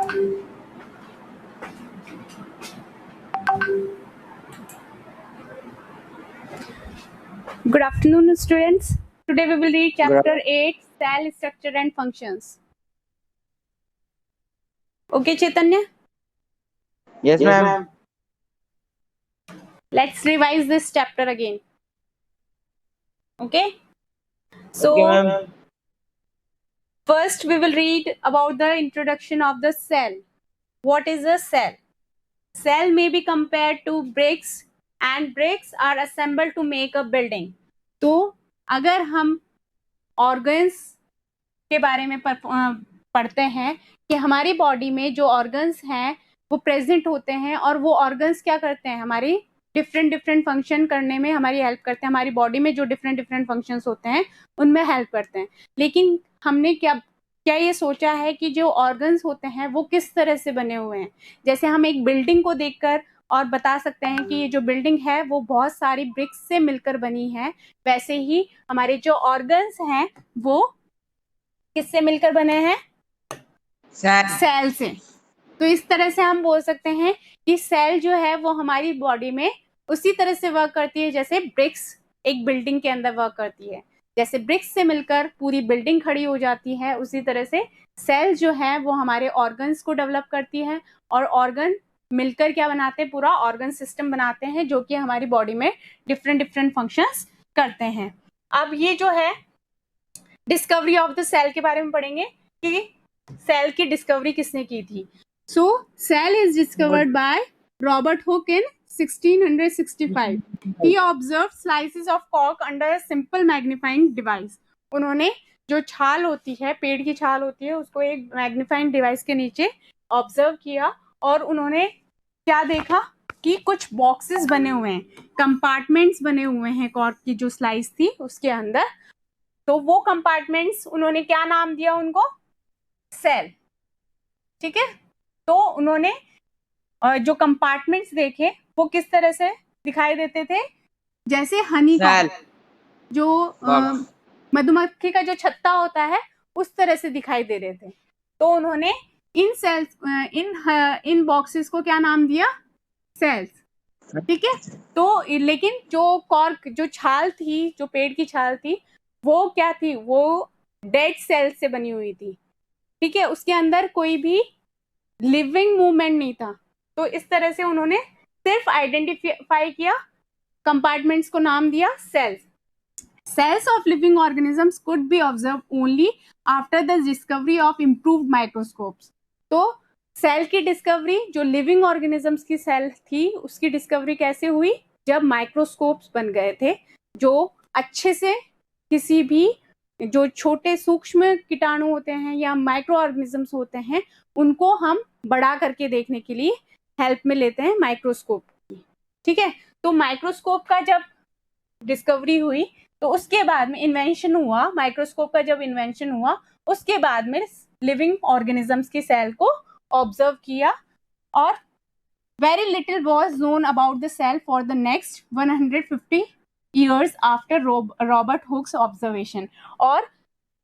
Good afternoon, students. Today we will read chapter 8, Cell Structure and Functions. Okay, Chaitanya? Yes, ma'am. Let's revise this chapter again. Okay? So, Okay, ma'am. first we will read about the introduction of the cell. What is a cell? Cell may be compared to bricks and bricks are assembled to make a building. तो अगर हम organs के बारे में पढ़ते हैं कि हमारी बॉडी में जो ऑर्गन्स हैं वो प्रेजेंट होते हैं और वो ऑर्गन्स क्या करते हैं, हमारी डिफरेंट फंक्शन करने में हमारी हेल्प करते हैं. हमारी बॉडी में जो डिफरेंट फंक्शंस होते हैं उनमें हेल्प करते हैं. लेकिन हमने क्या ये सोचा है कि जो ऑर्गन्स होते हैं वो किस तरह से बने हुए हैं. जैसे हम एक बिल्डिंग को देखकर और बता सकते हैं कि ये जो बिल्डिंग है वो बहुत सारी ब्रिक्स से मिलकर बनी है, वैसे ही हमारे जो ऑर्गन्स हैं वो किससे मिलकर बने हैं? सेल से. तो इस तरह से हम बोल सकते हैं कि सेल जो है वो हमारी बॉडी में उसी तरह से वर्क करती है जैसे ब्रिक्स एक बिल्डिंग के अंदर वर्क करती है. जैसे ब्रिक्स से मिलकर पूरी बिल्डिंग खड़ी हो जाती है, उसी तरह से सेल जो है वो हमारे ऑर्गन्स को डेवलप करती है और ऑर्गन मिलकर क्या बनाते हैं, पूरा ऑर्गन सिस्टम बनाते हैं जो कि हमारी बॉडी में डिफरेंट फंक्शंस करते हैं. अब ये जो है डिस्कवरी ऑफ द सेल के बारे में पढ़ेंगे कि सेल की डिस्कवरी किसने की थी. So cell is discovered by Robert Hooke in 1665. He observed slices of cork under a simple magnifying device. उन्होंने जो छाल होती है, पेड़ की छाल होती है, उसको एक मैग्नीफाइंग डिवाइस के नीचे ऑब्जर्व किया और उन्होंने क्या देखा कि कुछ बॉक्सेस बने हुए हैं, कंपार्टमेंट्स बने हुए हैं कॉर्क की जो स्लाइस थी उसके अंदर. तो वो कंपार्टमेंट्स उन्होंने क्या नाम दिया उनको? सेल. ठीक है. तो उन्होंने जो कंपार्टमेंट्स देखे वो किस तरह से दिखाई देते थे? जैसे हनी कॉम्ब, जो मधुमक्खी का जो छत्ता होता है उस तरह से दिखाई दे रहे थे. तो उन्होंने इन सेल्स इन बॉक्सेस को क्या नाम दिया? सेल्स. ठीक है. तो लेकिन जो कॉर्क, जो छाल थी, जो पेड़ की छाल थी, वो क्या थी? वो डेड सेल्स से बनी हुई थी. ठीक है. उसके अंदर कोई भी लिविंग मूवमेंट नहीं था. तो इस तरह से उन्होंने सिर्फ आइडेंटिफाई किया, कंपार्टमेंट्स को नाम दिया cells. Cells of living organisms could be observe only after the discovery of improved microscopes. तो सेल की डिस्कवरी, जो लिविंग ऑर्गेनिजम्स की सेल थी उसकी डिस्कवरी कैसे हुई? जब माइक्रोस्कोप्स बन गए थे जो अच्छे से किसी भी जो छोटे सूक्ष्म कीटाणु होते हैं या माइक्रो ऑर्गेनिजम्स होते हैं उनको हम बड़ा करके देखने के लिए हेल्प में लेते हैं माइक्रोस्कोप की. ठीक है. तो माइक्रोस्कोप का जब डिस्कवरी हुई तो उसके बाद में इन्वेंशन हुआ, माइक्रोस्कोप का जब इन्वेंशन हुआ उसके बाद में लिविंग ऑर्गेनिजम्स की सेल को ऑब्जर्व किया और very little was known about the cell for the next 150 years after Robert Hooke's observation. और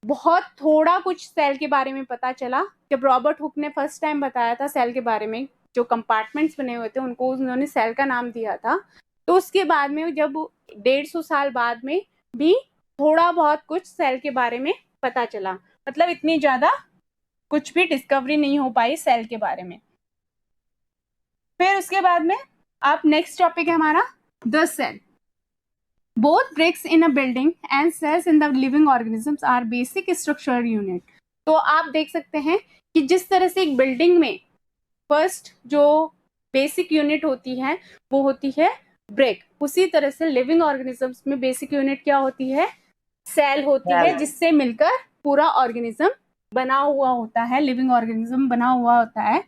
बहुत थोड़ा कुछ सेल के बारे में पता चला जब रॉबर्ट हुक ने फर्स्ट टाइम बताया था सेल के बारे में. जो कंपार्टमेंट्स बने हुए थे उनको उन्होंने सेल का नाम दिया था. तो उसके बाद में जब 150 साल बाद में भी थोड़ा बहुत कुछ सेल के बारे में पता चला, मतलब इतनी ज्यादा कुछ भी डिस्कवरी नहीं हो पाई सेल के बारे में. फिर उसके बाद में अब नेक्स्ट टॉपिक है हमारा the cell. Both bricks in a building and cells in the living organisms are basic structural unit. तो आप देख सकते हैं कि जिस तरह से एक बिल्डिंग में फर्स्ट जो बेसिक यूनिट होती है वो होती है ब्रिक, उसी तरह से लिविंग ऑर्गेनिजम्स में बेसिक यूनिट क्या होती है? सेल होती है, जिससे मिलकर पूरा ऑर्गेनिज्म बना हुआ होता है, लिविंग ऑर्गेनिज्म बना हुआ होता है.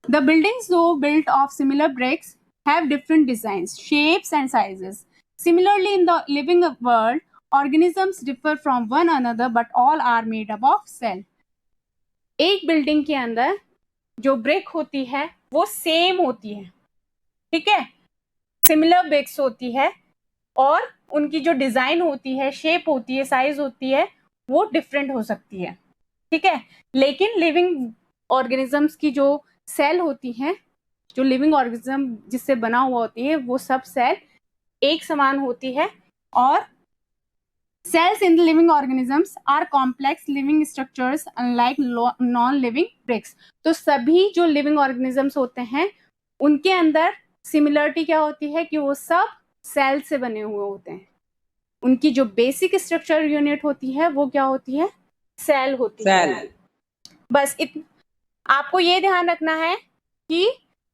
The buildings though built of similar bricks have different designs, shapes and sizes. Similarly, in the living world, organisms differ from one another, but all are made up of cell. एक building के अंदर जो brick होती है वो same होती है. ठीक है. सिमिलर ब्रिक्स होती है और उनकी जो डिजाइन होती है, शेप होती है, साइज होती है, वो डिफरेंट हो सकती है. ठीक है. लेकिन लिविंग ऑर्गेनिजम्स की जो सेल होती हैं, जो लिविंग ऑर्गेनिज्म जिससे बना हुआ होती है, वो सब सेल एक समान होती है। और cells in the living organisms are complex living structures unlike non living bricks। तो सभी जो लिविंग ऑर्गेनिजम्स होते हैं उनके अंदर सिमिलरिटी क्या होती है कि वो सब सेल से बने हुए होते हैं। उनकी जो बेसिक स्ट्रक्चर यूनिट होती है वो क्या होती है? सेल होती है। बस आपको ये ध्यान रखना है कि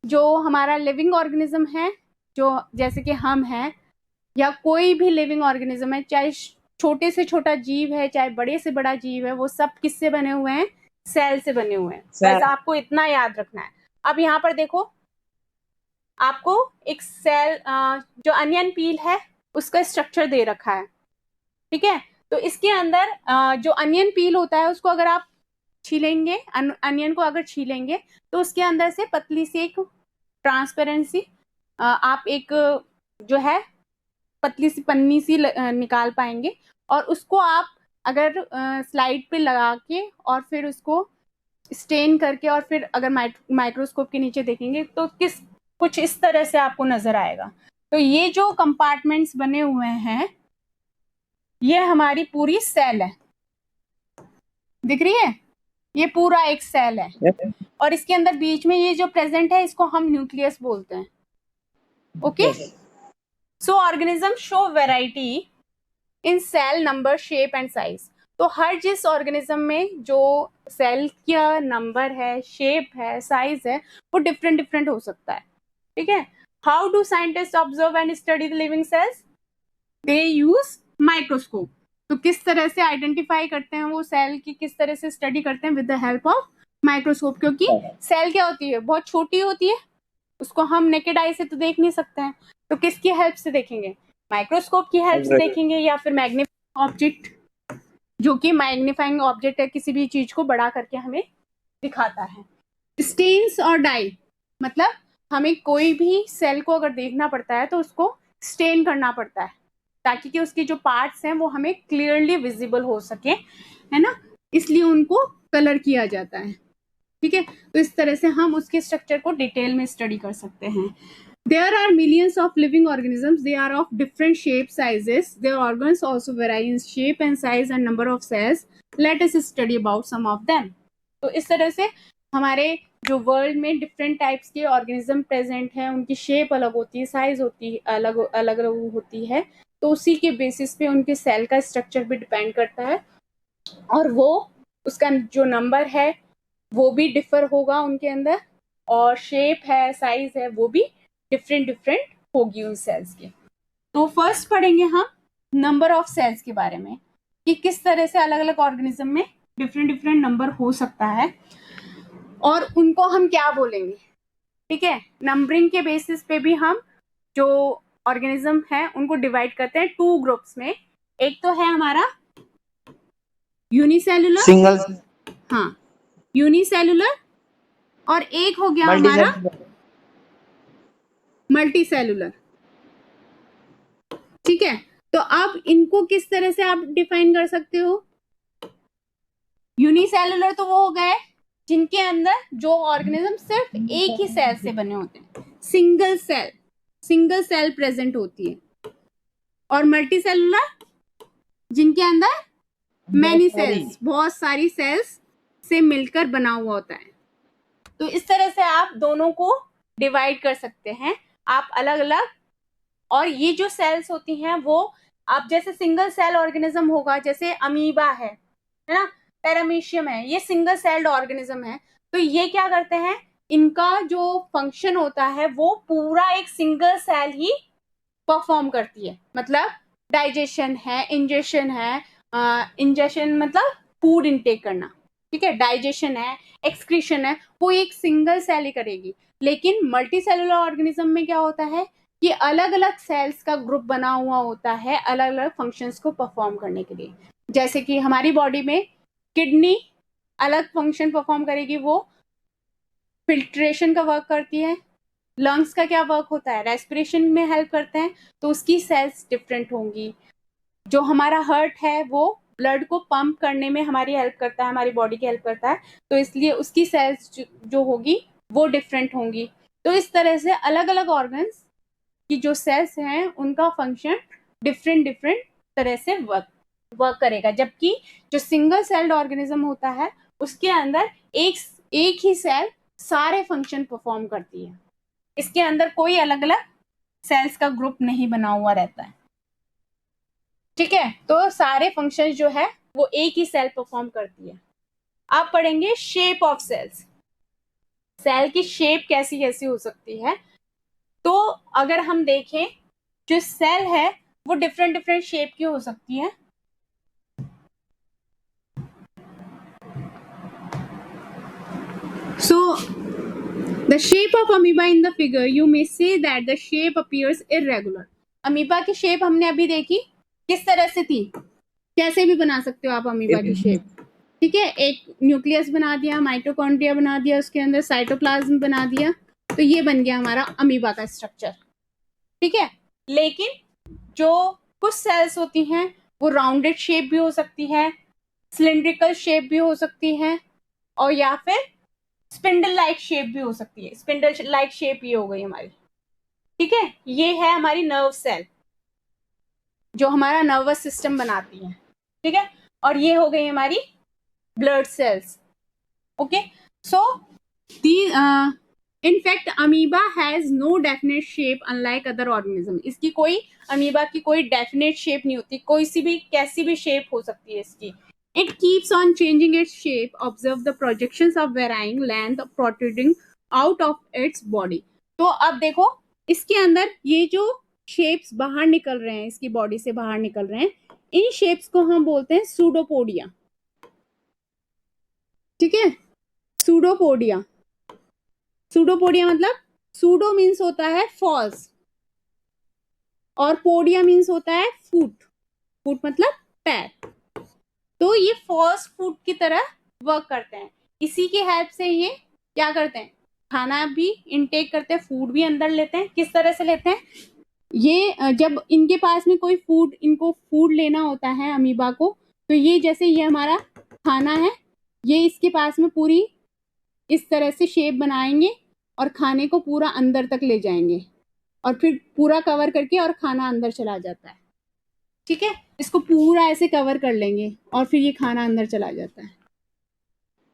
जो हमारा लिविंग ऑर्गेनिज्म है, जो जैसे कि हम हैं या कोई भी लिविंग ऑर्गेनिज्म है, चाहे छोटे से छोटा जीव है चाहे बड़े से बड़ा जीव है, वो सब किससे बने हुए हैं? सेल से बने हुए हैं। बस आपको इतना याद रखना है। अब यहाँ पर देखो, आपको एक सेल जो अनियन पील है उसका स्ट्रक्चर दे रखा है, ठीक है? तो इसके अंदर जो अनियन पील होता है उसको अगर आप छीलेंगे, अनियन को अगर छीलेंगे तो उसके अंदर से पतली सी एक ट्रांसपेरेंसी आप एक जो है पतली सी पन्नी सी निकाल पाएंगे। और उसको आप अगर स्लाइड पे लगा के और फिर उसको स्टेन करके और फिर अगर माइक्रोस्कोप के नीचे देखेंगे तो कुछ इस तरह से आपको नजर आएगा। तो ये जो कंपार्टमेंट्स बने हुए हैं ये हमारी पूरी सेल है, दिख रही है? ये पूरा एक सेल है। और इसके अंदर बीच में ये जो प्रेजेंट है इसको हम न्यूक्लियस बोलते हैं। Okay, so organism show variety in cell number, shape and size. तो हर जिस ऑर्गेनिज्म में जो सेल का नंबर है, शेप है, साइज है, वो डिफरेंट डिफरेंट हो सकता है, ठीक है? How do scientist observe and study the living cells? They use microscope. तो किस तरह से आइडेंटिफाई करते हैं वो सेल की, किस तरह से स्टडी करते हैं? With the help of microscope. क्योंकि सेल क्या होती है? बहुत छोटी होती है, उसको हम नेकेड आई से तो देख नहीं सकते हैं, तो किसकी हेल्प से देखेंगे? माइक्रोस्कोप की हेल्प से देखेंगे, या फिर मैग्नीफाइंग ऑब्जेक्ट, जो कि मैग्नीफाइंग ऑब्जेक्ट है, किसी भी चीज को बड़ा करके हमें दिखाता है। स्टेन्स और डाई, मतलब हमें कोई भी सेल को अगर देखना पड़ता है तो उसको स्टेन करना पड़ता है ताकि कि उसकी जो पार्ट्स हैं वो हमें क्लियरली विजिबल हो सके, है ना? इसलिए उनको कलर किया जाता है, ठीक है? तो इस तरह से हम उसके स्ट्रक्चर को डिटेल में स्टडी कर सकते हैं। There are millions of living organisms. They are of different shapes, sizes. Their organs also vary in shape and size and number of cells. Let us study about some of them. तो इस तरह से हमारे जो world में different types के organism present हैं, उनकी शेप अलग होती है, साइज होती है, अलग अलग होती है। तो उसी के बेसिस पे उनके सेल का स्ट्रक्चर भी डिपेंड करता है, और वो उसका जो नंबर है वो भी डिफर होगा उनके अंदर, और शेप है, साइज है, वो भी डिफरेंट डिफरेंट होगी उन सेल्स की। तो फर्स्ट पढ़ेंगे हम नंबर ऑफ सेल्स के बारे में कि किस तरह से अलग अलग ऑर्गेनिज्म में डिफरेंट डिफरेंट नंबर हो सकता है और उनको हम क्या बोलेंगे, ठीक है? नंबरिंग के बेसिस पे भी हम जो ऑर्गेनिज्म है उनको डिवाइड करते हैं टू ग्रुप्स में। एक तो है हमारा यूनिसेलुलर, सिंगल, हाँ यूनिसेलुलर, और एक हो गया हमारा मल्टी सेलुलर, ठीक है? तो अब इनको किस तरह से आप डिफाइन कर सकते हो? यूनिसेलुलर तो वो हो गए जिनके अंदर जो ऑर्गेनिज्म सिर्फ एक ही सेल से बने होते हैं, सिंगल सेल प्रेजेंट होती है। और मल्टी सेलुलर जिनके अंदर मैनी सेल्स, बहुत सारी सेल्स से मिलकर बना हुआ होता है। तो इस तरह से आप दोनों को डिवाइड कर सकते हैं आप अलग अलग। और ये जो सेल्स होती हैं वो आप जैसे सिंगल सेल ऑर्गेनिज्म होगा, जैसे अमीबा है ना, पैरामीशियम है, ये सिंगल सेल्ड ऑर्गेनिज्म है। तो ये क्या करते हैं, इनका जो फंक्शन होता है वो पूरा एक सिंगल सेल ही परफॉर्म करती है। मतलब डाइजेशन है, इंजेशन है, इंजेशन मतलब फूड इनटेक करना, ठीक है? डाइजेशन है, एक्सक्रीशन है, वो एक सिंगल सेल ही करेगी। लेकिन मल्टी सेलुलर ऑर्गेनिज्म में क्या होता है कि अलग अलग सेल्स का ग्रुप बना हुआ होता है अलग अलग फंक्शंस को परफॉर्म करने के लिए। जैसे कि हमारी बॉडी में किडनी अलग फंक्शन परफॉर्म करेगी, वो फिल्ट्रेशन का वर्क करती है। लंग्स का क्या वर्क होता है, रेस्पिरेशन में हेल्प करते हैं, तो उसकी सेल्स डिफरेंट होंगी। जो हमारा हार्ट है वो ब्लड को पंप करने में हमारी हेल्प करता है, हमारी बॉडी की हेल्प करता है, तो इसलिए उसकी सेल्स जो होगी वो डिफरेंट होंगी। तो इस तरह से अलग अलग ऑर्गन्स की जो सेल्स हैं उनका फंक्शन डिफरेंट डिफरेंट तरह से वर्क करेगा, जबकि जो सिंगल सेल्ड ऑर्गेनिज्म होता है उसके अंदर एक ही सेल सारे फंक्शन परफॉर्म करती है, इसके अंदर कोई अलग अलग सेल्स का ग्रुप नहीं बना हुआ रहता है। ठीक है, तो सारे फंक्शन जो है वो एक ही सेल परफॉर्म करती है। आप पढ़ेंगे शेप ऑफ सेल्स, सेल की शेप कैसी कैसी हो सकती है। तो अगर हम देखें जो सेल है वो डिफरेंट डिफरेंट शेप की हो सकती है। So the shape of amoeba in the figure, you may say that the shape appears irregular. Amoeba की शेप हमने अभी देखी किस तरह से थी, कैसे भी बना सकते हो आप अमीबा की शेप। ठीक है, एक न्यूक्लियस बना दिया, माइटोकॉन्ड्रिया बना दिया, उसके अंदर साइटोप्लाज्म बना दिया, तो ये बन गया हमारा अमीबा का स्ट्रक्चर। ठीक है, लेकिन जो कुछ सेल्स होती हैं वो राउंडेड शेप भी हो सकती है, सिलिंड्रिकल शेप भी हो सकती है, और या फिर स्पिंडल लाइक शेप भी हो सकती है। स्पिंडल लाइक शेप ये हो गई हमारी। ठीक है, ये है हमारी नर्व सेल जो हमारा नर्वस सिस्टम बनाती है। ठीक है, और ये हो गई हमारी blood cells. Okay, so the in fact amoeba has no definite shape unlike other organism. इसकी कोई अमीबा की कोई डेफिनेट शेप नहीं होती, कोई सी भी कैसी भी शेप हो सकती है इसकी। It keeps on changing its shape. Observe the projections of varying length protruding out of its body. तो अब देखो इसके अंदर ये जो शेप्स बाहर निकल रहे हैं, इसकी बॉडी से बाहर निकल रहे हैं, इन शेप्स को हम बोलते हैं सूडोपोडिया। ठीक है, सूडोपोडिया। सूडोपोडिया मतलब सूडो मीन्स होता है फॉल्स और पोडिया मीन्स होता है फुट। फुट मतलब पैर। तो ये फॉल्स फूड की तरह वर्क करते हैं। इसी की हेल्प से ये क्या करते हैं, खाना भी इनटेक करते हैं, फूड भी अंदर लेते हैं। किस तरह से लेते हैं, ये जब इनके पास में कोई फूड, इनको फूड लेना होता है अमीबा को, तो ये जैसे ये हमारा खाना है, ये इसके पास में पूरी इस तरह से शेप बनाएंगे और खाने को पूरा अंदर तक ले जाएंगे और फिर पूरा कवर करके और खाना अंदर चला जाता है। ठीक है, इसको पूरा ऐसे कवर कर लेंगे और फिर ये खाना अंदर चला जाता है।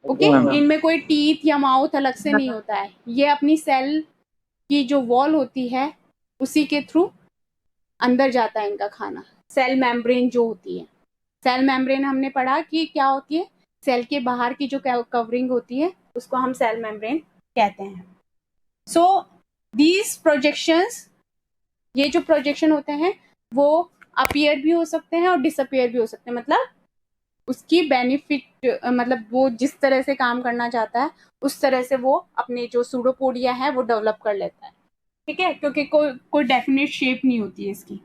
ओके, इनमें कोई टीथ या माउथ अलग से नहीं होता है, ये अपनी सेल की जो वॉल होती है उसी के थ्रू अंदर जाता है इनका खाना। सेल मेम्ब्रेन जो होती है, सेल मेम्ब्रेन हमने पढ़ा कि क्या होती है, सेल के बाहर की जो कवरिंग होती है उसको हम सेल मेम्ब्रेन कहते हैं। सो दीज प्रोजेक्शंस, ये जो प्रोजेक्शन होते हैं वो अपीयर भी हो सकते हैं और डिसअपीयर भी हो सकते हैं। मतलब उसकी बेनिफिट, मतलब वो जिस तरह से काम करना चाहता है उस तरह से वो अपने जो सूडोपोडिया है वो डेवलप कर लेता है। ठीक है, क्योंकि कोई डेफिनेट शेप नहीं होती है इसकी।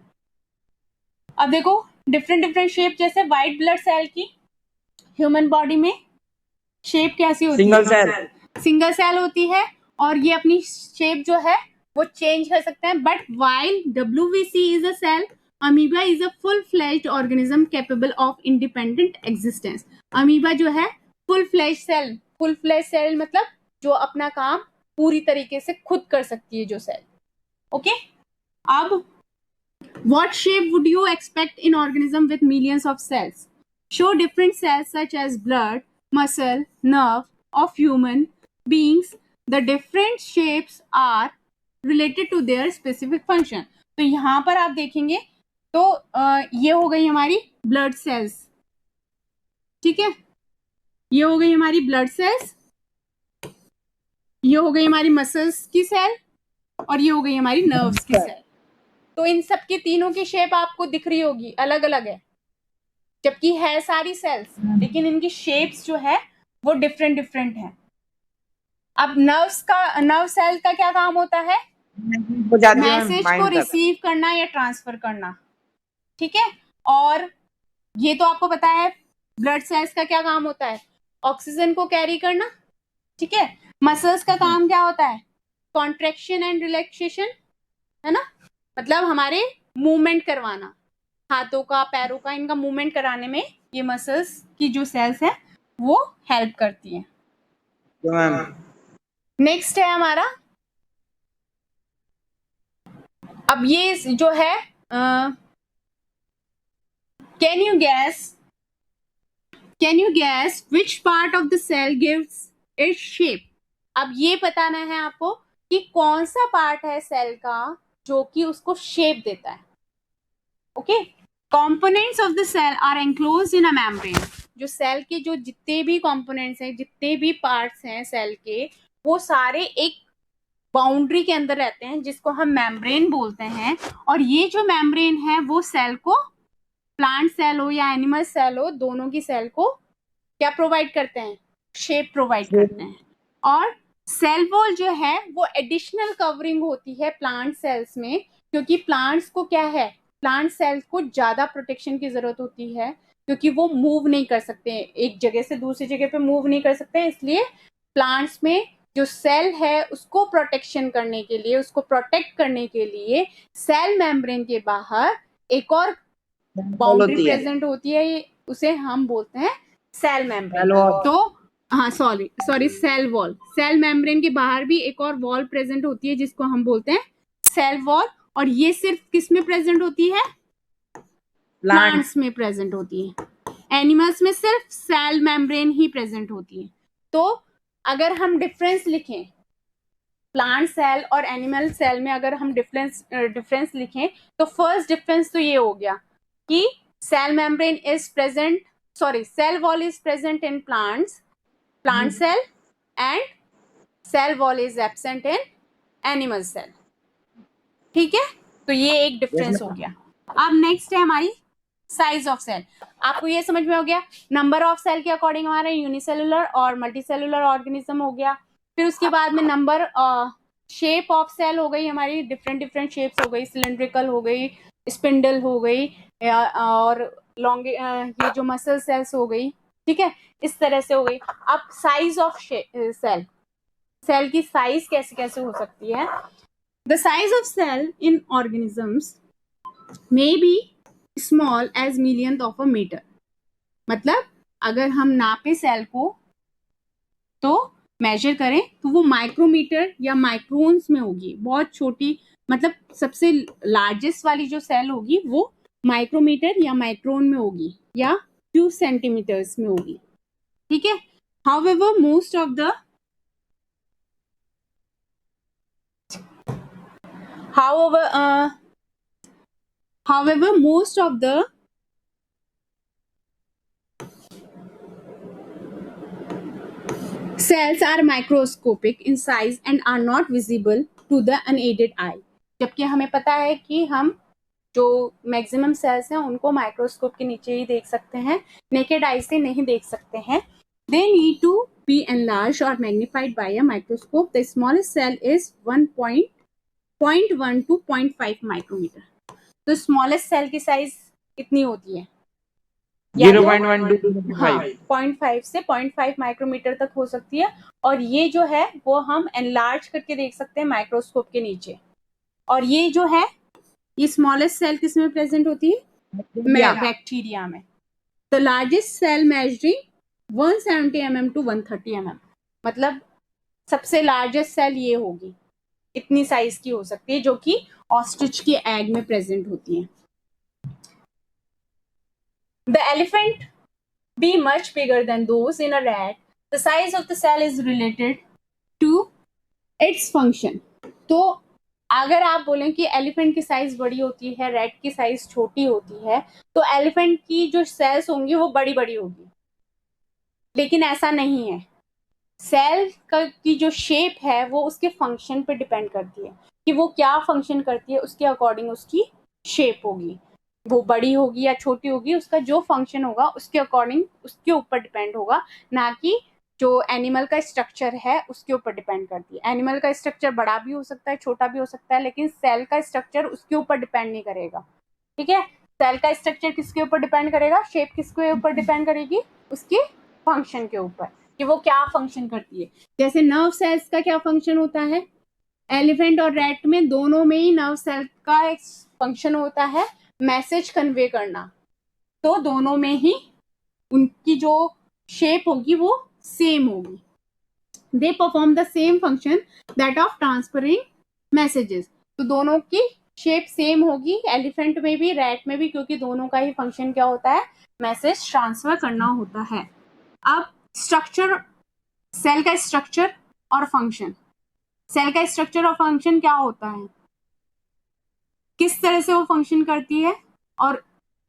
अब देखो डिफरेंट डिफरेंट शेप, जैसे व्हाइट ब्लड सेल की ह्यूमन बॉडी में शेप कैसी होती है, सिंगल सेल होती है और ये अपनी शेप जो है वो चेंज कर सकते हैं। But while WBC is a cell, amoeba is a full fledged organism capable of independent existence. Amoeba जो है full fledge cell, full fledge cell मतलब जो अपना काम पूरी तरीके से खुद कर सकती है जो सेल। ओके, अब what shape would you expect in organism with millions of cells? Show different cells such as blood, muscle, nerve of human beings. The different shapes are related to their specific function. तो यहाँ पर आप देखेंगे तो ये हो गई हमारी ब्लड सेल्स। ठीक है, ये हो गई हमारी ब्लड सेल्स, ये हो गई हमारी मसल्स की सेल और ये हो गई हमारी नर्व्स की सेल। तो इन सब की तीनों की शेप आपको दिख रही होगी, अलग अलग है, जबकि है सारी सेल्स, लेकिन इनकी शेप्स जो है वो डिफरेंट डिफरेंट है। अब नर्व सेल का क्या काम होता है, मैसेज को रिसीव करना या ट्रांसफर करना। ठीक है, और ये तो आपको पता है ब्लड सेल्स का क्या काम होता है, ऑक्सीजन को कैरी करना। ठीक है, मसल्स का काम क्या होता है, कॉन्ट्रैक्शन एंड रिलैक्सेशन, है ना, मतलब हमारे मूवमेंट करवाना, हाथों का, पैरों का, इनका मूवमेंट कराने में ये मसल्स की जो सेल्स है वो हेल्प करती हैं। मैम। नेक्स्ट है हमारा, अब ये जो है can you guess which part of the cell gives its shape. अब ये बताना है आपको कि कौन सा पार्ट है सेल का जो कि उसको शेप देता है। Okay, components of the cell are enclosed in a membrane. जो सेल के जो जितने भी कंपोनेंट्स हैं, जितने भी पार्ट्स हैं सेल के, वो सारे एक बाउंड्री के अंदर रहते हैं जिसको हम मेम्ब्रेन बोलते हैं। और ये जो मेम्ब्रेन है वो सेल को, प्लांट सेल हो या एनिमल सेल हो, दोनों की सेल को क्या प्रोवाइड करते हैं, शेप प्रोवाइड करते हैं। और सेल वॉल जो है वो एडिशनल कवरिंग होती है प्लांट सेल्स में, क्योंकि प्लांट्स को क्या है, प्लांट सेल्स को ज्यादा प्रोटेक्शन की जरूरत होती है, क्योंकि वो मूव नहीं कर सकते, एक जगह से दूसरी जगह पे मूव नहीं कर सकते। इसलिए प्लांट्स में जो सेल है उसको प्रोटेक्शन करने के लिए, उसको प्रोटेक्ट करने के लिए सेल मेम्ब्रेन के बाहर एक और बाउंड्री प्रेजेंट होती है, उसे हम बोलते हैं सेल मेम्ब्रेन। तो हाँ, sorry cell wall. Cell membrane के बाहर भी एक और वॉल प्रेजेंट होती है जिसको हम बोलते हैं सेल वॉल। और ये सिर्फ किस में प्रेजेंट होती है, प्लांट्स में प्रेजेंट होती है। एनिमल्स में सिर्फ सेल मेम्ब्रेन ही प्रेजेंट होती है। तो अगर हम डिफरेंस लिखें प्लांट सेल और एनिमल सेल में, अगर हम डिफरेंस लिखें तो फर्स्ट डिफरेंस तो ये हो गया कि cell membrane is present, cell wall is present in plant cell and cell wall is absent in animal cell. ठीक है, तो ये एक डिफरेंस हो गया। अब नेक्स्ट है हमारी साइज ऑफ सेल। आपको ये समझ में हो गया, नंबर ऑफ सेल के अकॉर्डिंग हमारा यूनिसेलुलर और मल्टीसेलुलर ऑर्गेनिज्म हो गया। फिर उसके बाद में नंबर, शेप ऑफ सेल हो गई हमारी, डिफरेंट शेप्स हो गई, सिलिंड्रिकल हो गई, स्पिंडल हो गई, और लॉन्ग ये जो मसल सेल्स हो गई। ठीक है, इस तरह से हो गई। अब साइज ऑफ सेल की साइज कैसे कैसे हो सकती है। The size of cell in organisms may be small as millionth of a metre. मतलब अगर हम नापे सेल को तो मेजर करें तो वो माइक्रोमीटर या माइक्रोन्स में होगी, बहुत छोटी। मतलब सबसे लार्जेस्ट वाली जो सेल होगी वो माइक्रोमीटर या माइक्रोन में होगी या फ्यू सेंटीमीटर्स में होगी। ठीक है, however most of the cells are microscopic in size and are not visible to the unaided eye। जबकि हमें पता है कि हम जो मैक्सिमम सेल्स हैं उनको माइक्रोस्कोप के नीचे ही देख सकते हैं, नेकेड आई से नहीं देख सकते हैं। They need to be enlarged or magnified by a microscope. The smallest cell is 1.1 to 0.5 micrometre. तो स्मॉलेस्ट सेल की साइज कितनी होती है, 0.1 to 0.5 से 0.5 माइक्रोमीटर तक हो सकती है। और ये जो है वो हम एनलार्ज करके देख सकते हैं माइक्रोस्कोप के नीचे। और ये जो है ये स्मॉलेस्ट सेल किस में प्रेजेंट होती है, बैक्टीरिया में। The largest cell measuring 170 mm to 130 mm। मतलब सबसे लार्जेस्ट सेल ये होगी, इतनी साइज की हो सकती है, जो कि ऑस्ट्रिच के एग में प्रेजेंट होती है। The elephant be much bigger than those in a rat. The size of the cell is related to its function। तो अगर आप बोलें कि एलिफेंट की साइज बड़ी होती है, रैट की साइज छोटी होती है, तो एलिफेंट की जो सेल्स होंगी वो बड़ी बड़ी होगी, लेकिन ऐसा नहीं है। सेल की जो शेप है वो उसके फंक्शन पे डिपेंड करती है कि वो क्या फंक्शन करती है, उसके अकॉर्डिंग उसकी शेप होगी। वो बड़ी होगी या छोटी होगी, उसका जो फंक्शन होगा उसके अकॉर्डिंग उसके ऊपर डिपेंड होगा, ना कि जो एनिमल का स्ट्रक्चर है उसके ऊपर डिपेंड करती है। एनिमल का स्ट्रक्चर बड़ा भी हो सकता है, छोटा भी हो सकता है, लेकिन सेल का स्ट्रक्चर उसके ऊपर डिपेंड नहीं करेगा। ठीक है, सेल का स्ट्रक्चर किसके ऊपर डिपेंड करेगा, शेप किसके ऊपर डिपेंड करेगी, उसके फंक्शन के ऊपर, कि वो क्या फंक्शन करती है। जैसे नर्व सेल्स का क्या फंक्शन होता है, एलिफेंट और रैट में दोनों में ही नर्व सेल का एक फंक्शन होता है, मैसेज कन्वे करना, तो दोनों में ही उनकी जो शेप होगी वो सेम होगी. They perform the same function that of transferring messages. तो दोनों की शेप सेम होगी, एलिफेंट में भी रैट में भी, क्योंकि दोनों का ही फंक्शन क्या होता है, मैसेज ट्रांसफर करना होता है. अब स्ट्रक्चर, सेल का स्ट्रक्चर और फंक्शन. सेल का स्ट्रक्चर और फंक्शन क्या होता है, किस तरह से वो फंक्शन करती है और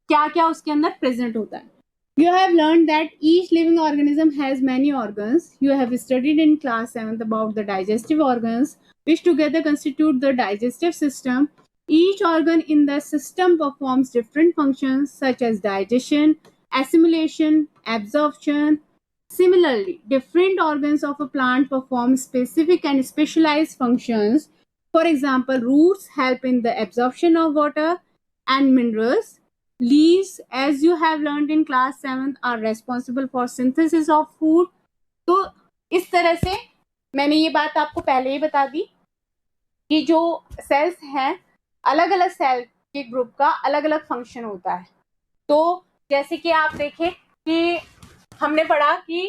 क्या क्या उसके अंदर प्रेजेंट होता है. You have learned that each living organism has many organs. You have studied in class 7th about the digestive organs, which together constitute the digestive system. Each organ in the system performs different functions such as digestion, assimilation, absorption. Similarly, different organs of a plant perform specific and specialized functions. For example, roots help in the absorption of water and minerals. Leaves, as you have learned in class 7th, are responsible for synthesis of food. तो इस तरह से मैंने ये बात आपको पहले ही बता दी कि जो सेल्स हैं, अलग अलग सेल के ग्रुप का अलग अलग फंक्शन होता है. तो जैसे कि आप देखें कि हमने पढ़ा कि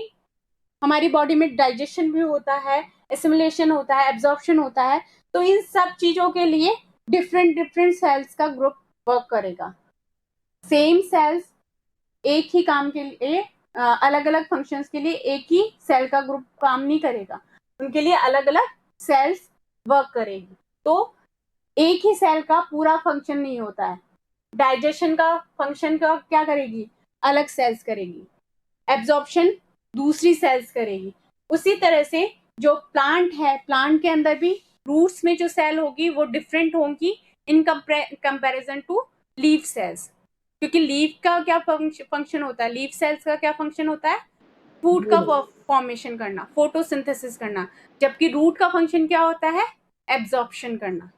हमारी बॉडी में डाइजेशन भी होता है, एसिमिलेशन होता है, एब्जॉर्प्शन होता है. तो इन सब चीजों के लिए डिफरेंट डिफरेंट सेल्स का ग्रुप वर्क करेगा. सेम सेल्स एक ही काम के लिए, अलग अलग फंक्शंस के लिए एक ही सेल का ग्रुप काम नहीं करेगा, उनके लिए अलग अलग सेल्स वर्क करेगी. तो एक ही सेल का पूरा फंक्शन नहीं होता है. डाइजेशन का फंक्शन का क्या करेगी, अलग सेल्स करेगी. एब्जॉर्प्शन दूसरी सेल्स करेगी. उसी तरह से जो प्लांट है, प्लांट के अंदर भी रूट्स में जो सेल होगी वो डिफरेंट होंगी in comparison to leaf cells. क्योंकि लीफ का क्या फंक्शन होता है, लीफ सेल्स का क्या फंक्शन होता है, फूड का फॉर्मेशन करना, फोटोसिंथेसिस करना. जबकि रूट का फंक्शन क्या होता है, एब्जॉर्प्शन करना.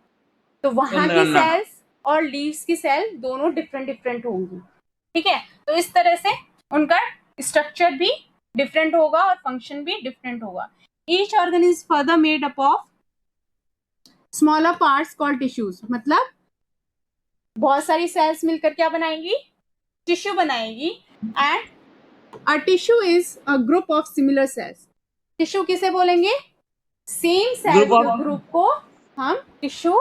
तो वहां की सेल्स और लीव्स की सेल दोनों डिफरेंट डिफरेंट होंगी. ठीक है. तो इस तरह से उनका स्ट्रक्चर भी डिफरेंट होगा और फंक्शन भी डिफरेंट होगा. Each organ is further made up of smaller parts called tissues. मतलब बहुत सारी सेल्स मिलकर क्या बनाएंगी, टिश्यू बनाएगी. And a tissue is a group of similar sales. Tissue किसे बोलेंगे, सेम सेल्स ग्रुप को हम टिश्यू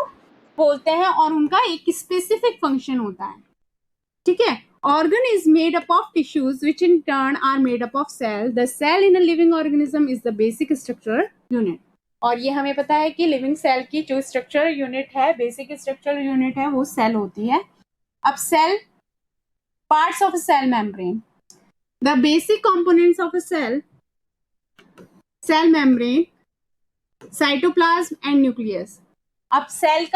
बोलते हैं और उनका एक स्पेसिफिक फंक्शन होता है. ठीक है. Organ is made up of tissues which in turn are made up of cell. The cell in a living organism is the basic structure unit. और ये हमें पता है कि लिविंग सेल की जो स्ट्रक्चर यूनिट है, बेसिक स्ट्रक्चर यूनिट है, वो सेल होती है. अब cell, parts of a cell membrane. The basic components of a cell, cell membrane, cytoplasm and nucleus. अब सेल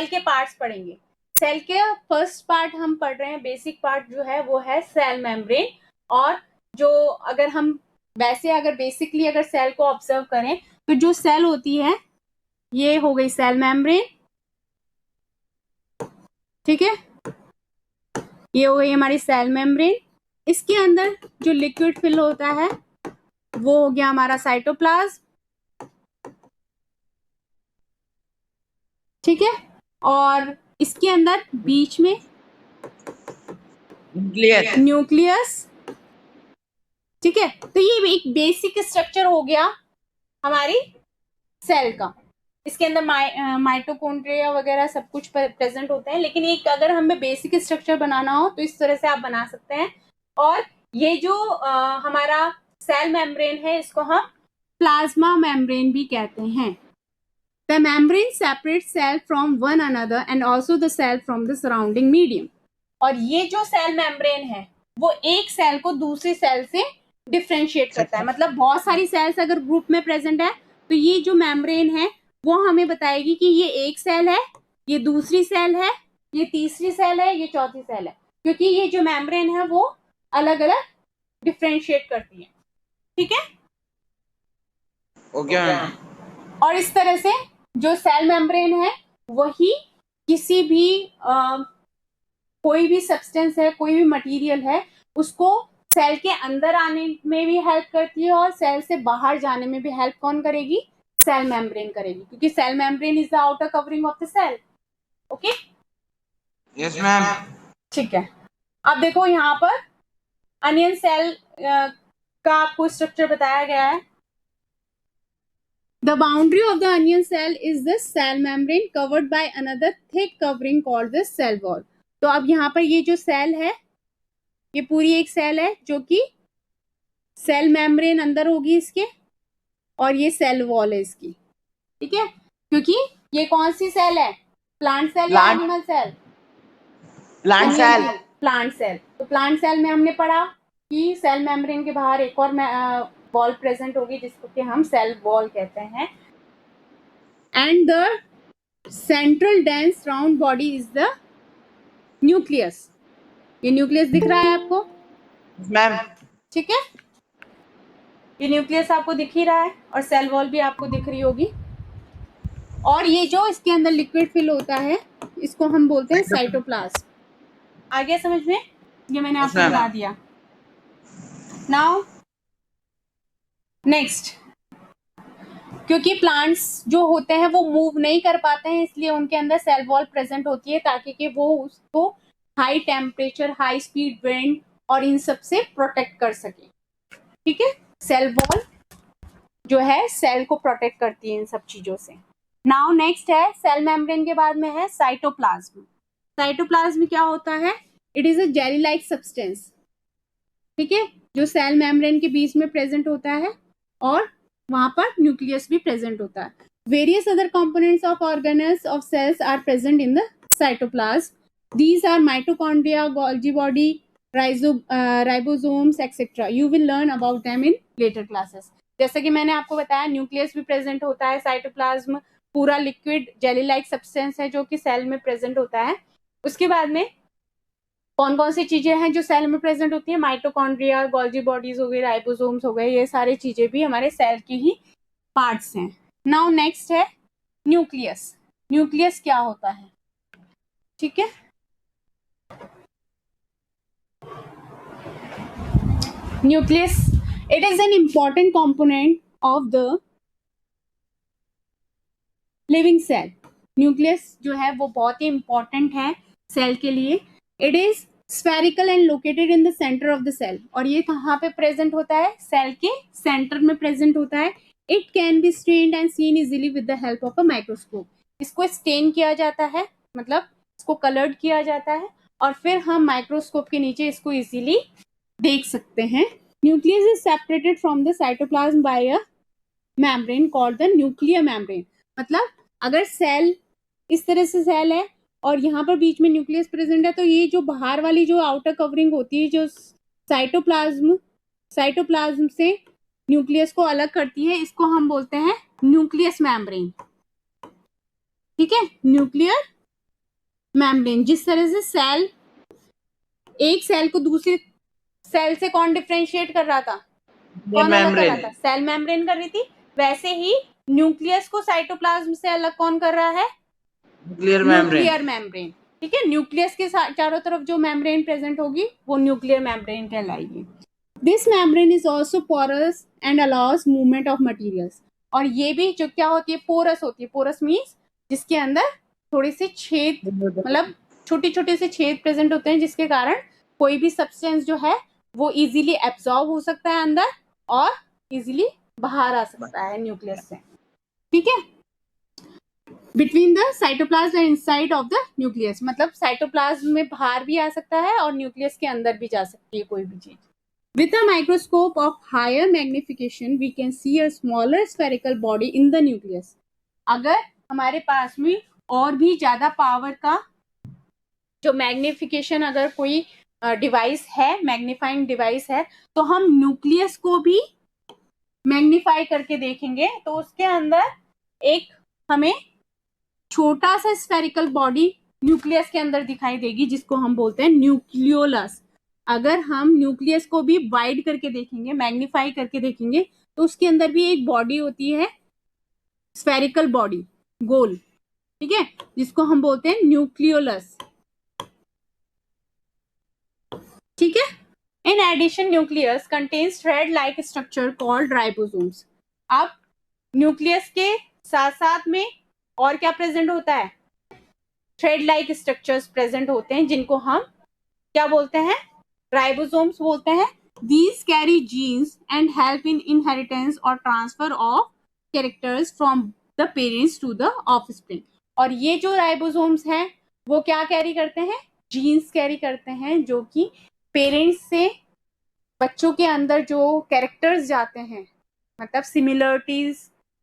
के पार्ट्स पढ़ेंगे. सेल के फर्स्ट पार्ट हम पढ़ रहे हैं, बेसिक पार्ट जो है वो है सेल मेम्ब्रेन. और जो अगर हम वैसे अगर बेसिकली अगर सेल को ऑब्जर्व करें तो जो सेल होती है ये हो गई सेल मेम्ब्रेन. ठीक है, ये हो गई हमारी सेल मेम्ब्रेन. इसके अंदर जो लिक्विड फिल होता है वो हो गया हमारा साइटोप्लाज्म. ठीक है. और इसके अंदर बीच में न्यूक्लियस. ठीक है. तो ये एक बेसिक स्ट्रक्चर हो गया हमारी सेल का. इसके अंदर माइटोकॉन्ड्रिया वगैरह सब कुछ प्रेजेंट होते हैं. लेकिन एक अगर हमें बेसिक स्ट्रक्चर बनाना हो तो इस तरह से आप बना सकते हैं. और ये जो हमारा सेल मेम्ब्रेन है इसको हम प्लाज्मा मेम्ब्रेन भी कहते हैं. The membrane separates cell from one another and also the cell from the surrounding medium. और ये जो सेल मेम्ब्रेन है वो एक सेल को दूसरी सेल से डिफ्रेंशिएट करता है. मतलब बहुत सारी सेल्स अगर ग्रुप में प्रेजेंट है तो ये जो मेम्ब्रेन है वो हमें बताएगी कि ये एक सेल है, ये दूसरी सेल है, ये तीसरी सेल है, ये चौथी सेल है. क्योंकि ये जो मेम्ब्रेन है वो अलग अलग डिफ्रेंशिएट करती है. ठीक है. ओके. और इस तरह से जो सेल मेम्ब्रेन है वही किसी भी कोई भी सब्सटेंस है, कोई भी मटेरियल है, उसको सेल के अंदर आने में भी हेल्प करती है और सेल से बाहर जाने में भी हेल्प कौन करेगी, सेल मेम्ब्रेन करेगी. क्योंकि cell membrane is the outer covering of the cell. Okay. Yes, ma'am. ठीक है, अब देखो यहाँ पर अनियन सेल का आपको स्ट्रक्चर बताया गया है. The boundary of the onion cell is the cell membrane covered by another thick covering called the cell wall. तो अब यहाँ पर ये जो सेल है, ये पूरी एक सेल है जो कि सेल मेम्ब्रेन अंदर होगी इसके, और ये सेल वॉल है इसकी. ठीक है, क्योंकि ये कौन सी सेल है, प्लांट सेल या animal cell? Plant cell. Plant cell. तो प्लांट सेल में हमने पढ़ा कि सेल मेम्ब्रेन के बाहर एक और वॉल प्रेजेंट होगी जिसको कि हम सेल वॉल कहते हैं. And the central dense round body is the nucleus. ये न्यूक्लियस दिख रहा है आपको? Yes, ma'am. ठीक है, ये न्यूक्लियस आपको दिख ही रहा है और सेल वॉल भी आपको दिख रही होगी. और ये जो इसके अंदर लिक्विड फिल होता है इसको हम बोलते हैं साइटोप्लाज्म. आ गया समझ में? ये मैंने आपको ma'am. बता दिया. नाउ नेक्स्ट, क्योंकि प्लांट्स जो होते हैं वो मूव नहीं कर पाते हैं इसलिए उनके अंदर सेल वॉल प्रेजेंट होती है ताकि कि वो उसको high temperature, high speed wind और इन सब से प्रोटेक्ट कर सके. ठीक है, सेल वॉल जो है सेल को प्रोटेक्ट करती है इन सब चीजों से. नाउ नेक्स्ट है सेल मेम्ब्रेन के बाद में है साइटोप्लाज्म. साइटोप्लाज्म क्या होता है? It is a jelly like substance. ठीक है, जो सेल मेम्ब्रेन के बीच में प्रेजेंट होता है और वहां पर न्यूक्लियस भी प्रेजेंट होता है. Various other components of organelles of cells are present in the cytoplasm. These are mitochondria, Golgi body, ribosomes etcetera. You will learn about them in later classes. जैसे कि मैंने आपको बताया न्यूक्लियस भी प्रेजेंट होता है. साइटोप्लाज्म पूरा लिक्विड जेली लाइक सब्सटेंस है जो कि सेल में प्रेजेंट होता है. उसके बाद में कौन कौन सी चीजें हैं जो सेल में प्रेजेंट होती है? माइटोकॉन्ड्रिया, गोल्गी बॉडीज हो गए, राइबोसोम्स हो गए, ये सारी चीजें भी हमारे सेल की ही पार्ट्स हैं. नाउ नेक्स्ट है न्यूक्लियस. न्यूक्लियस क्या होता है? ठीक है, nucleus it is an important component of the living cell. Nucleus जो है वो बहुत ही इंपॉर्टेंट है सेल के लिए. It is spherical and located in the centre of the cell. और ये कहाँ पे प्रेजेंट होता है? सेल के सेंटर में प्रेजेंट होता है. It can be stained and seen easily with the help of a microscope. इसको स्टेन किया जाता है, मतलब इसको कलर्ड किया जाता है और फिर हम माइक्रोस्कोप के नीचे इसको इजीली देख सकते हैं. Nucleus is separated from the cytoplasm by a membrane called the nuclear membrane. मतलब अगर सेल इस तरह से सेल है और यहाँ पर बीच में न्यूक्लियस प्रेजेंट है तो ये जो बाहर वाली जो आउटर कवरिंग होती है जो साइटोप्लाज्म से न्यूक्लियस को अलग करती है, इसको हम बोलते हैं न्यूक्लियस मेम्ब्रेन. ठीक है, न्यूक्लियर मेम्ब्रेन. जिस तरह से सेल एक सेल को दूसरे सेल से कौन डिफरेंशिएट कर रहा था? कौन अलग कर रहा था? सेल मेम्ब्रेन कर रही थी. वैसे ही न्यूक्लियस को साइटोप्लाज्म से अलग कौन कर रहा है? Nuclear membrane. ठीक है, न्यूक्लियस के चारों तरफ जो मेम्ब्रेन प्रेजेंट होगी वो न्यूक्लियर मेम्ब्रेन कहलाएगी. This membrane is also porous and allows movement of materials. और ये भी जो क्या होती है? पोरस होती है. पोरस मीन्स जिसके अंदर थोड़े से छेद, मतलब छोटे छोटे से छेद प्रेजेंट होते हैं जिसके कारण कोई भी सब्सटेंस जो है वो इजीली एब्जॉर्ब हो सकता है अंदर और इजीली बाहर आ सकता है न्यूक्लियस से. ठीक है, between the cytoplasm and inside of the nucleus. मतलब साइटोप्लाज्म में बाहर भी आ सकता है और न्यूक्लियस के अंदर भी जा सकती है कोई भी चीज. With a microscope of higher magnification we can see a smaller spherical body in the nucleus. अगर हमारे पास में और भी ज्यादा पावर का जो मैग्निफिकेशन अगर कोई डिवाइस है, मैग्नीफाइंग डिवाइस है, तो हम न्यूक्लियस को भी मैग्नीफाई करके देखेंगे तो उसके अंदर एक हमें छोटा सा स्फेरिकल बॉडी न्यूक्लियस के अंदर दिखाई देगी जिसको हम बोलते हैं न्यूक्लियोलस. अगर हम न्यूक्लियस को भी वाइड करके देखेंगे, मैग्नीफाई करके देखेंगे तो उसके अंदर भी एक बॉडी होती है, स्फेरिकल बॉडी, गोल. ठीक है, जिसको हम बोलते हैं न्यूक्लियोलस. ठीक है, in addition nucleus contains thread like structure called ribosomes. अब न्यूक्लियस के साथ साथ में और क्या प्रेजेंट होता है? थ्रेड लाइक स्ट्रक्चर्स प्रेजेंट होते हैं, जिनको हम क्या बोलते हैं, राइबोसोम्स बोलते हैं. These carry genes and help in inheritance or transfer of characters from the parents to the offspring. और ये जो राइबोसोम्स हैं वो क्या कैरी करते हैं, जीन्स कैरी करते हैं, जो कि पेरेंट्स से बच्चों के अंदर जो कैरेक्टर्स जाते हैं, मतलब सिमिलरिटीज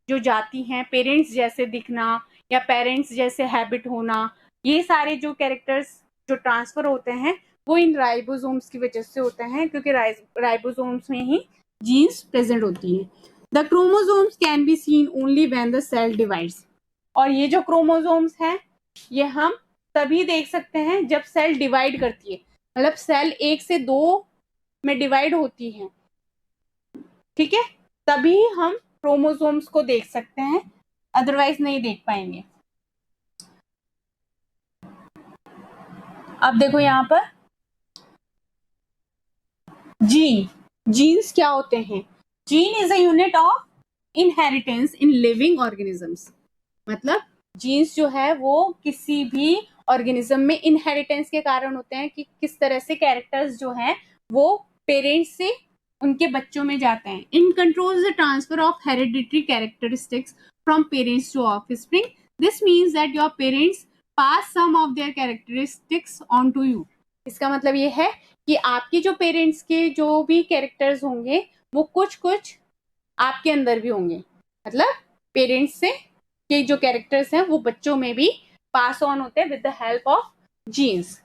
जो जाती हैं, पेरेंट्स जैसे दिखना या पेरेंट्स जैसे हैबिट होना, ये सारे जो कैरेक्टर्स जो ट्रांसफर होते हैं वो इन राइबोसोम्स की वजह से होते हैं, क्योंकि राइबोसोम्स में ही जीन्स प्रेजेंट होती है. The chromosomes can be seen only when the cell divides. और ये जो क्रोमोसोम्स हैं ये हम तभी देख सकते हैं जब सेल डिवाइड करती है, मतलब सेल 1 से 2 में डिवाइड होती है, ठीक है, तभी हम क्रोमोसोम्स को देख सकते हैं, अदरवाइज नहीं देख पाएंगे. अब देखो यहाँ पर जीन्स क्या होते हैं. Gene is a unit of inheritance in living organisms. मतलब जीन्स जो है वो किसी भी ऑर्गेनिज्म में इनहेरिटेंस के कारण होते हैं कि किस तरह से कैरेक्टर्स जो हैं वो पेरेंट्स से उनके बच्चों में जाते हैं. In controls the transfer of hereditary characteristics from parents to offspring. This means that your parents pass some of their characteristics on to you. इसका मतलब ये है कि आपके जो पेरेंट्स के जो भी कैरेक्टर्स होंगे वो कुछ कुछ आपके अंदर भी होंगे. मतलब पेरेंट्स से के जो कैरेक्टर्स हैं वो बच्चों में भी पास ऑन होते हैं with the help of genes.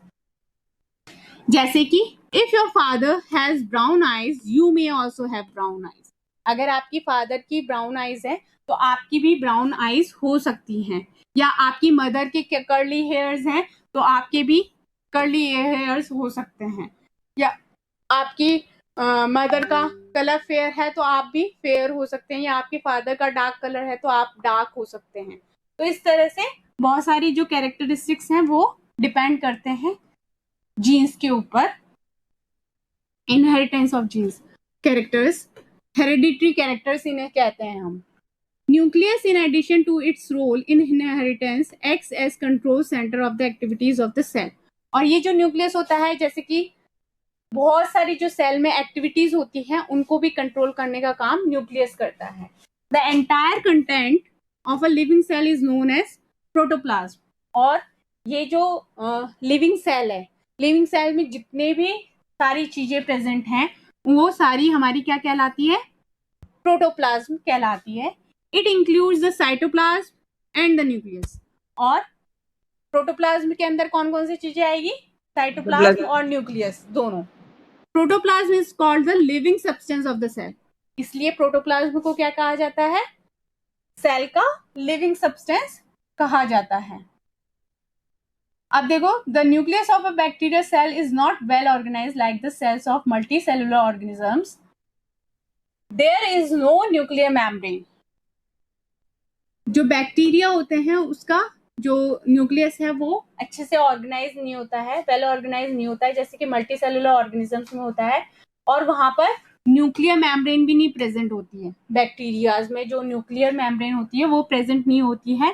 जैसे कि if your father has brown eyes you may also have brown eyes. अगर आपकी फादर की ब्राउन आईज है तो आपकी भी ब्राउन आईज हो सकती हैं. या आपकी मदर के कर्ली हेयर्स हैं तो आपके भी कर्ली हेयर्स हो सकते हैं. या आपकी मदर का कलर फेयर है तो आप भी फेयर हो सकते हैं, या आपके फादर का डार्क कलर है तो आप डार्क हो सकते हैं. तो इस तरह से बहुत सारी जो कैरेक्टरिस्टिक्स हैं वो डिपेंड करते हैं जीन्स के ऊपर. Inheritance of genes characters, hereditary characters इन्हें कहते हैं हम. Nucleus in addition to its role in inheritance acts as control centre of the activities of the cell. और ये जो न्यूक्लियस होता है, जैसे कि बहुत सारी जो सेल में एक्टिविटीज होती हैं उनको भी कंट्रोल करने का काम न्यूक्लियस करता है. The entire content of a living cell is known as protoplasm. और ये जो लिविंग सेल है, लिविंग सेल में जितने भी सारी चीजें प्रेजेंट हैं वो सारी हमारी क्या कहलाती है, प्रोटोप्लाज्म कहलाती है. It includes the cytoplasm and the nucleus. और प्रोटोप्लाज्म के अंदर कौन कौन सी चीजें आएगी, साइटोप्लाज्म और न्यूक्लियस दोनों. Protoplasm is called the living substance of the cell. इसलिए प्रोटोप्लाज्म को क्या कहा जाता है, सेल का लिविंग सब्सटेंस कहा जाता है. अब देखो, the nucleus of a bacterial cell is not well organised like the cells of multicellular organisms. There is no nuclear membrane. जो बैक्टीरिया होते हैं उसका जो न्यूक्लियस है वो अच्छे से ऑर्गेनाइज नहीं होता है, वेल ऑर्गेनाइज नहीं होता है, जैसे कि मल्टीसेलुलर ऑर्गेनिजम्स में होता है. और वहां पर न्यूक्लियर मेम्ब्रेन भी नहीं प्रेजेंट होती है. बैक्टीरियाज में जो न्यूक्लियर मेम्ब्रेन होती है वो प्रेजेंट नहीं होती है.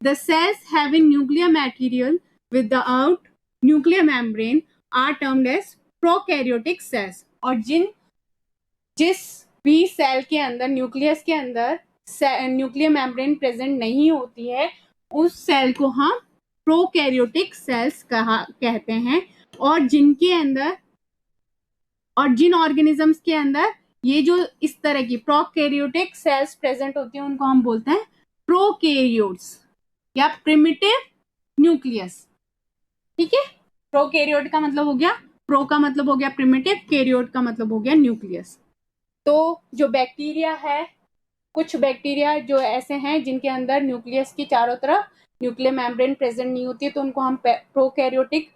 The cells having nuclear material without nuclear membrane are termed as prokaryotic cells. और जिस भी सेल के अंदर, न्यूक्लियस के अंदर न्यूक्लियर मेम्ब्रेन प्रेजेंट नहीं होती है उस सेल को हम प्रोकैरियोटिक सेल्स कहते हैं. और जिनके अंदर और जिन ऑर्गेनिजम्स के अंदर ये जो इस तरह की प्रोकैरियोटिक सेल्स प्रेजेंट होती हैं उनको हम बोलते हैं प्रोकैरियोट्स या प्रिमिटिव न्यूक्लियस. ठीक है, प्रोकैरियोट का मतलब हो गया, प्रो का मतलब हो गया प्रिमिटिव, कैरियोट का मतलब हो गया न्यूक्लियस. तो जो बैक्टीरिया है, कुछ बैक्टीरिया जो ऐसे हैं जिनके अंदर न्यूक्लियस की चारों तरफ न्यूक्लियर मेम्ब्रेन प्रेजेंट नहीं होती है तो उनको हम प्रोकैरियोटिक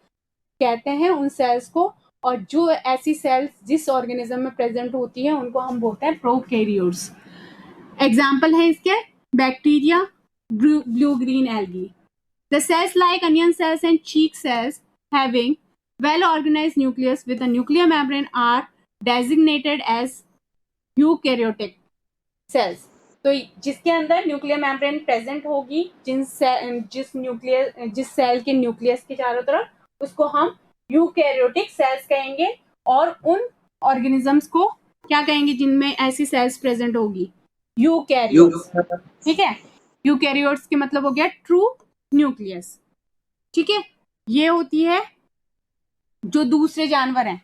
कहते हैं उन सेल्स को. और जो ऐसी सेल्स जिस ऑर्गेनिज्म में प्रेजेंट होती है उनको हम बोलते हैं प्रोकैरियोट्स. एग्जाम्पल है इसके bacteria, blue green algae. The cells like onion cells and cheek cells having well organized nucleus with a nuclear membrane are designated as eukaryotic cells. तो जिसके अंदर न्यूक्लियर मेम्ब्रेन प्रेजेंट होगी, जिस सेल के nucleus के चारों तरफ, उसको हम यूकैरियोटिक सेल्स कहेंगे। और उन ऑर्गेनिजम्स को क्या कहेंगे जिनमें ऐसी सेल्स प्रेजेंट होगी? यूकैरियोट्स। ठीक है, यूकैरियोट्स के मतलब हो गया ट्रू न्यूक्लियस। ठीक है, ये होती है जो दूसरे जानवर हैं।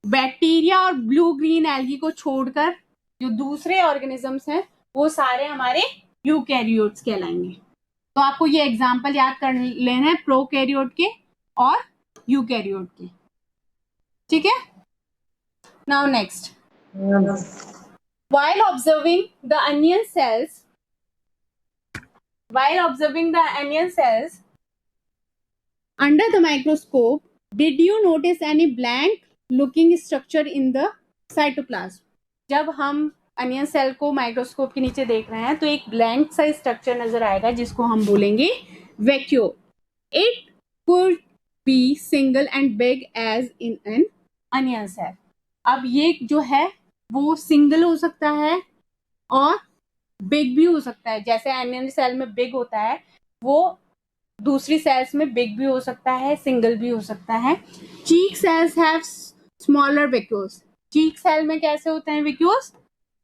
बैक्टीरिया और ब्लू ग्रीन एल्गी को छोड़कर जो दूसरे ऑर्गेनिजम्स हैं वो सारे हमारे यूकैरियोट्स कहलाएंगे। तो आपको ये एग्जांपल याद कर लेना है, प्रोकैरियोट के और यूकैरियोट के। ठीक है, now next, while observing the onion cells under the microscope, did you notice any blank looking structure in the cytoplasm? जब हम अनियन सेल को माइक्रोस्कोप के नीचे देख रहे हैं तो एक ब्लैंक सा स्ट्रक्चर नजर आएगा जिसको हम बोलेंगे vacuole. It could be single and big as in an onion cell. अब ये जो है वो सिंगल हो सकता है और बिग भी हो सकता है। जैसे अनियन सेल में बिग होता है, वो दूसरी सेल्स में बिग भी हो सकता है, सिंगल भी हो सकता है। Cheek cells have smaller vacuoles. Cheek cell में कैसे होते हैं वैक्यूल्स?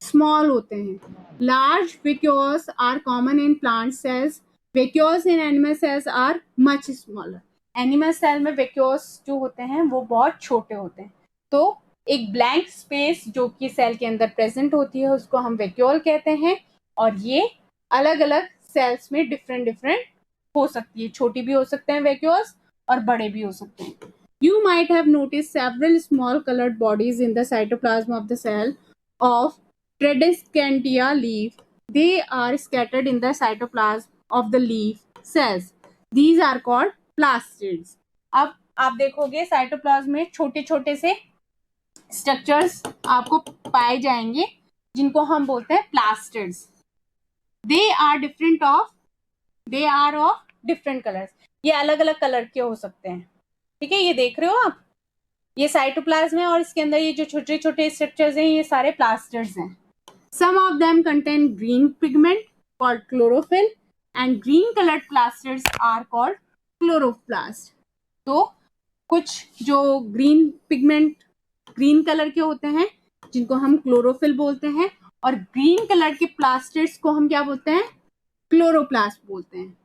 स्मॉल होते हैं। Large vacuoles are common in plant cells. Vacuoles in animal cells are much smaller. Animal cell में वैक्यूल्स जो होते हैं वो बहुत छोटे होते हैं। तो एक ब्लैंक स्पेस जो कि सेल के अंदर प्रेजेंट होती है उसको हम वैक्यूल कहते हैं। और ये अलग अलग सेल्स में डिफरेंट हो सकती है, छोटी भी हो सकते हैं वैक्यूल्स और बड़े भी हो सकते हैं। You might have noticed several small colored bodies in the cytoplasm of the cell of Tradescantia leaf. They are scattered in the cytoplasm of the leaf cells. These are called plastids. अब आप देखोगे cytoplasm में छोटे छोटे से structures आपको पाए जाएंगे जिनको हम बोलते हैं plastids. They are of different colors. ये अलग अलग कलर के हो सकते हैं। ठीक है, ये देख रहे हो आप, ये साइटोप्लाज्म है और इसके अंदर ये जो छोटे छोटे स्ट्रक्चर्स हैं ये सारे प्लास्टिड्स हैं। Some of them contain green pigment called chlorophyll and green colored plastids are called chloroplast. तो कुछ जो ग्रीन पिगमेंट ग्रीन कलर के होते हैं जिनको हम क्लोरोफिल बोलते हैं, और ग्रीन कलर के प्लास्टिड्स को हम क्या बोलते हैं? क्लोरोप्लास्ट बोलते हैं।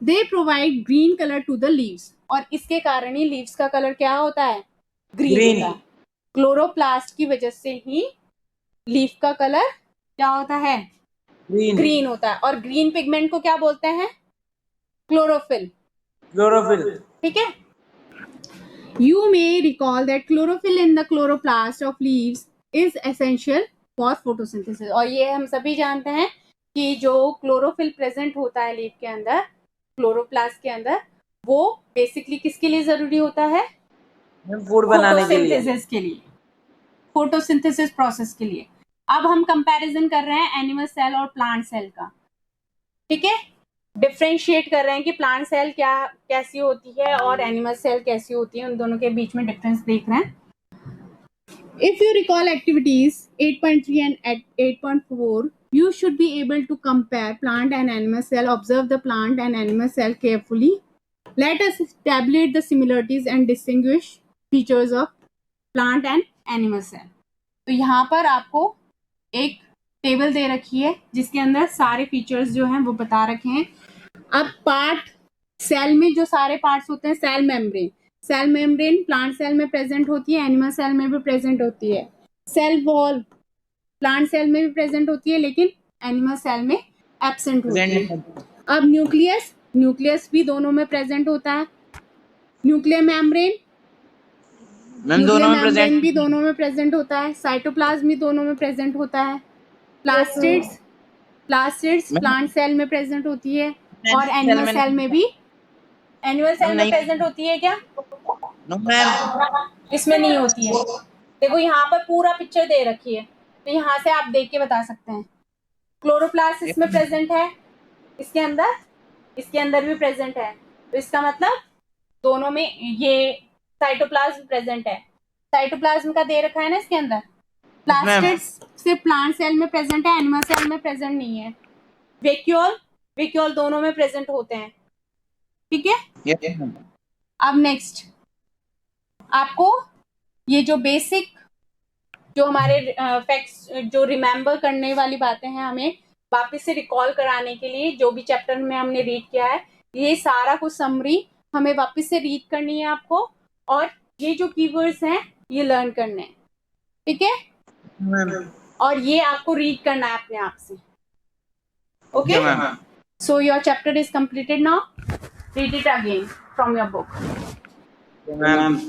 They provide green colour to the leaves, और इसके कारण ही लीव्स का कलर क्या होता है? ग्रीन होता है। क्लोरोप्लास्ट की वजह से ही लीफ का कलर क्या होता है? ग्रीन होता है। और ग्रीन पिगमेंट को क्या बोलते हैं? क्लोरोफिल। ठीक है, you may recall that chlorophyll in the chloroplast of leaves is essential for photosynthesis. और ये हम सभी जानते हैं कि जो क्लोरोफिल प्रेजेंट होता है लीफ के अंदर, क्लोरोप्लास्ट के अंदर, वो बेसिकली किसके लिए जरूरी होता है? फूड बनाने के लिए, फोटोसिंथेसिस प्रोसेस के लिए। अब हम कंपैरिजन कर रहे हैं एनिमल सेल और प्लांट सेल का। ठीक है, डिफ्रेंशिएट कर रहे हैं कि प्लांट सेल कैसी होती है और एनिमल सेल कैसी होती है, उन दोनों के बीच में डिफरेंस देख रहे हैं। If you recall activities 8.3 and 8.4, you should be able to compare plant and animal cell. Observe the plant and animal cell carefully. Let us tabulate the similarities and distinguish features of plant and animal cell. तो यहाँ पर आपको एक table दे रखी है जिसके अंदर सारे फीचर्स जो हैं वो बता रखे हैं। अब पार्ट सेल में जो सारे पार्ट्स होते हैं, सेल मेम्ब्रेन प्लांट सेल में प्रेजेंट होती है, एनिमल सेल में भी प्रेजेंट होती है। सेल वॉल प्लांट सेल में भी प्रेजेंट होती है लेकिन एनिमल सेल में एब्सेंट होती है। अब न्यूक्लियस भी दोनों में प्रेजेंट होता है। न्यूक्लियर मेम्ब्रेन भी दोनों में प्रेजेंट होता है। साइटोप्लाज्म भी दोनों में प्रेजेंट होता है। प्लास्टिड्स प्लांट सेल में प्रेजेंट होती है और एनिमल सेल में भी प्रेजेंट होती है क्या? नो मैम, इसमें नहीं होती है। देखो यहाँ पर पूरा पिक्चर दे रखी है तो यहाँ से आप देख के बता सकते हैं। क्लोरोप्लास्ट इसमें प्रेजेंट है, इसके अंदर भी प्रेजेंट है, तो इसका मतलब दोनों में ये साइटोप्लाज्म प्रेजेंट है। साइटोप्लाज्म का दे रखा है ना इसके अंदर, प्लास्टिड सिर्फ प्लांट सेल में प्रेजेंट है, एनिमल सेल में प्रेजेंट नहीं है। वैक्यूल दोनों में प्रेजेंट होते हैं। ठीक है। Yes, ma'am. अब नेक्स्ट आपको ये जो बेसिक जो हमारे फैक्ट्स जो रिमेम्बर करने वाली बातें हैं, हमें वापस से रिकॉल कराने के लिए जो भी चैप्टर में हमने रीड किया है, ये सारा कुछ समरी हमें वापस से रीड करनी है आपको, और ये जो कीवर्ड्स हैं ये लर्न करने हैं। ठीक है। Ma'am. और ये आपको रीड करना है अपने आप से। Okay. Okay, ma'am. So your chapter is completed now. Read it again from your book. Ma'am.